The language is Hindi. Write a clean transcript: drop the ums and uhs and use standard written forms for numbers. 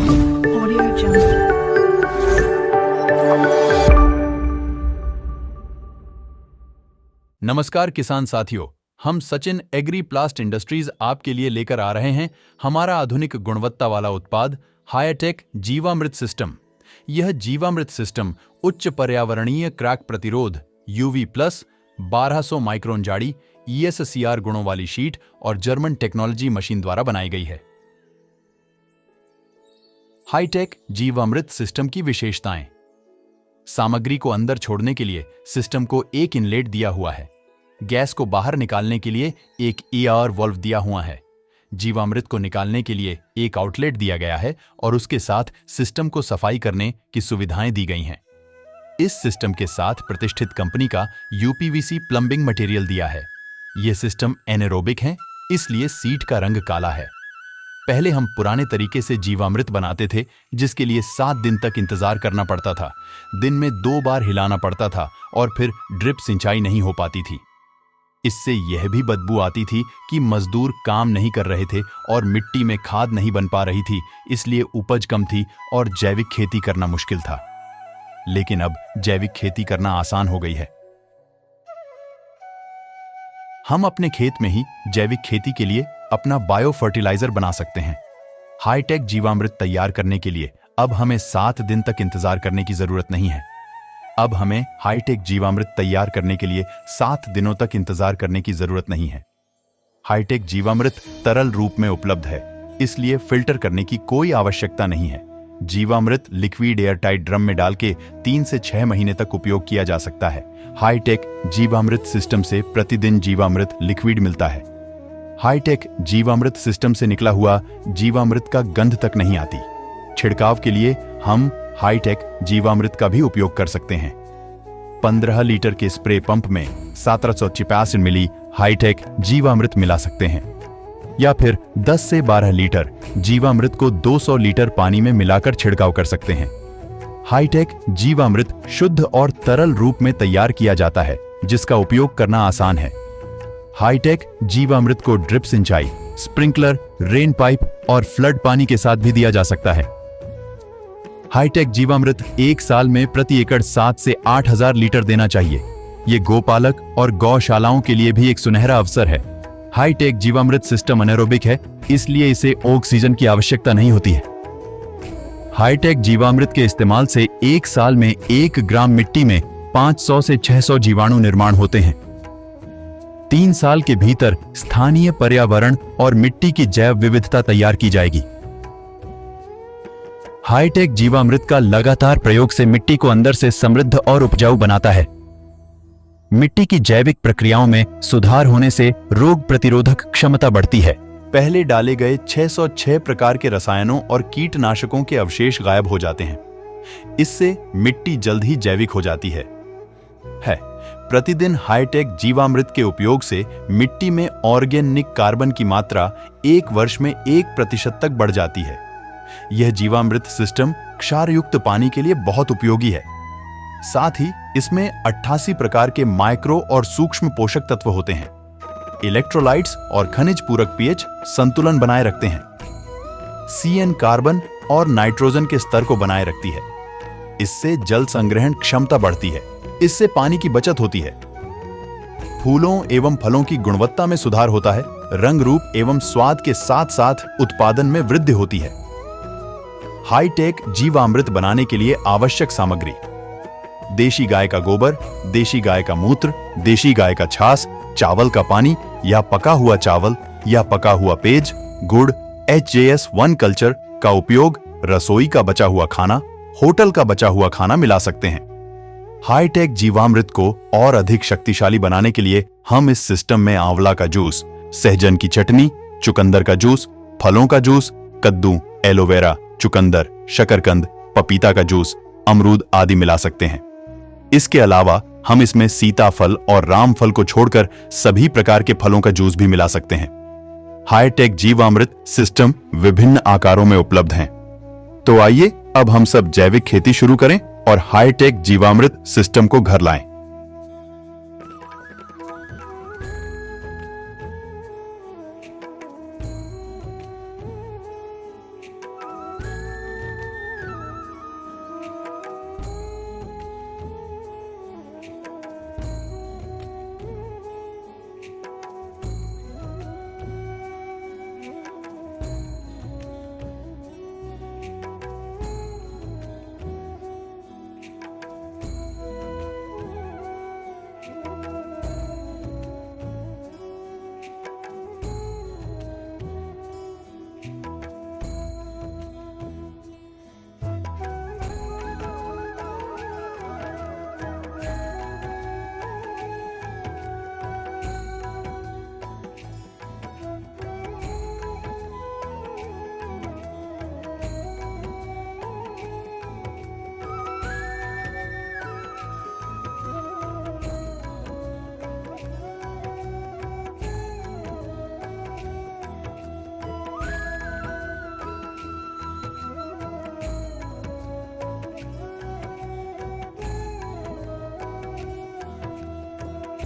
Audio Jungle. नमस्कार किसान साथियों, हम सचिन एग्री प्लास्ट इंडस्ट्रीज आपके लिए लेकर आ रहे हैं हमारा आधुनिक गुणवत्ता वाला उत्पाद हाईटेक जीवामृत सिस्टम। यह जीवामृत सिस्टम उच्च पर्यावरणीय क्रैक प्रतिरोध, यूवी प्लस, 1200 माइक्रोन जाड़ी, ESCR गुणों वाली शीट और जर्मन टेक्नोलॉजी मशीन द्वारा बनाई गई है। हाईटेक जीवामृत सिस्टम की विशेषताएं। सामग्री को अंदर छोड़ने के लिए सिस्टम को एक इनलेट दिया हुआ है। गैस को बाहर निकालने के लिए एक ER वाल्व दिया हुआ है। जीवामृत को निकालने के लिए एक आउटलेट दिया गया है और उसके साथ सिस्टम को सफाई करने की सुविधाएं दी गई हैं। इस सिस्टम के साथ प्रतिष्ठित कंपनी का UPVC प्लम्बिंग मटेरियल दिया है। यह सिस्टम एनेरोबिक है, इसलिए सीट का रंग काला है। पहले हम पुराने तरीके से जीवामृत बनाते थे, जिसके लिए 7 दिन तक इंतजार करना पड़ता था। दिन में 2 बार हिलाना पड़ता था और फिर ड्रिप सिंचाई नहीं हो पाती थी। इससे यह भी बदबू आती थी कि मजदूर काम नहीं कर रहे थे और मिट्टी में खाद नहीं बन पा रही थी, इसलिए उपज कम थी और जैविक खेती करना मुश्किल था। लेकिन अब जैविक खेती करना आसान हो गई है। हम अपने खेत में ही जैविक खेती के लिए अपना बायो फर्टिलाइजर बना सकते हैं। हाईटेक जीवामृत तैयार करने के लिए अब हमें 7 दिन तक इंतजार करने की जरूरत नहीं है। अब हमें हाईटेक जीवामृत तैयार करने के लिए 7 दिनों तक इंतजार करने की जरूरत नहीं है। हाईटेक जीवामृत तरल रूप में उपलब्ध है, इसलिए फिल्टर करने की कोई आवश्यकता नहीं है। जीवामृत लिक्विड एयरटाइट ड्रम में डाल के 3 से 6 महीने तक उपयोग किया जा सकता है। हाईटेक जीवामृत सिस्टम से प्रतिदिन जीवामृत लिक्विड मिलता है। हाईटेक जीवामृत सिस्टम से निकला हुआ जीवामृत का गंध तक नहीं आती। छिड़काव के लिए हम हाईटेक जीवामृत का भी उपयोग कर सकते हैं। 15 लीटर के स्प्रे पंप में 1785 मिली हाईटेक जीवामृत मिला सकते हैं, या फिर 10 से 12 लीटर जीवामृत को 200 लीटर पानी में मिलाकर छिड़काव कर सकते हैं। हाईटेक जीवामृत शुद्ध और तरल रूप में तैयार किया जाता है, जिसका उपयोग करना आसान है। हाईटेक जीवामृत को ड्रिप सिंचाई, स्प्रिंकलर, रेन पाइप और फ्लड पानी के साथ भी दिया जा सकता है। हाईटेक जीवामृत 1 साल में प्रति एकड़ 7 से 8,000 लीटर देना चाहिए। ये गोपालक और गौशालाओं के लिए भी एक सुनहरा अवसर है। हाईटेक जीवामृत सिस्टम अनेरोबिक है, इसलिए इसे ऑक्सीजन की आवश्यकता नहीं होती है। हाईटेक जीवामृत के इस्तेमाल से 1 साल में 1 ग्राम मिट्टी में 500 से 600 जीवाणु निर्माण होते हैं। 3 साल के भीतर स्थानीय पर्यावरण और मिट्टी की जैव विविधता तैयार की जाएगी। हाईटेक जीवामृत का लगातार प्रयोग से मिट्टी को अंदर से समृद्ध और उपजाऊ बनाता है। मिट्टी की जैविक प्रक्रियाओं में सुधार होने से रोग प्रतिरोधक क्षमता बढ़ती है। पहले डाले गए 606 प्रकार के रसायनों और कीटनाशकों के अवशेष गायब हो जाते हैं। इससे मिट्टी जल्द ही जैविक हो जाती है। प्रतिदिन हाईटेक जीवामृत के उपयोग से मिट्टी में ऑर्गेनिक कार्बन की मात्रा 1 वर्ष में 1% तक बढ़ जाती है। यह जीवामृत सिस्टम क्षारयुक्त पानी के लिए बहुत उपयोगी है। साथ ही इसमें 88 प्रकार के माइक्रो और सूक्ष्म पोषक तत्व होते हैं। इलेक्ट्रोलाइट्स और खनिज पूरक pH संतुलन बनाए रखते हैं। CN कार्बन और नाइट्रोजन के स्तर को बनाए रखती है। इससे जल संग्रहण क्षमता बढ़ती है। इससे पानी की बचत होती है। फूलों एवं फलों की गुणवत्ता में सुधार होता है। रंग रूप एवं स्वाद के साथ साथ उत्पादन में वृद्धि होती है। हाईटेक जीवामृत बनाने के लिए आवश्यक सामग्री: देशी गाय का गोबर, देशी गाय का मूत्र, देशी गाय का छाछ, चावल का पानी या पका हुआ चावल या पका हुआ पेज, गुड़, HJS 1 कल्चर का उपयोग, रसोई का बचा हुआ खाना, होटल का बचा हुआ खाना मिला सकते हैं। हाईटेक जीवामृत को और अधिक शक्तिशाली बनाने के लिए हम इस सिस्टम में आंवला का जूस, सहजन की चटनी, चुकंदर का जूस, फलों का जूस, कद्दू, एलोवेरा, चुकंदर, शकरकंद, पपीता का जूस, अमरूद आदि मिला सकते हैं। इसके अलावा हम इसमें सीताफल और रामफल को छोड़कर सभी प्रकार के फलों का जूस भी मिला सकते हैं। हाईटेक जीवामृत सिस्टम विभिन्न आकारों में उपलब्ध हैं। तो आइए अब हम सब जैविक खेती शुरू करें और हाईटेक जीवामृत सिस्टम को घर लाएं।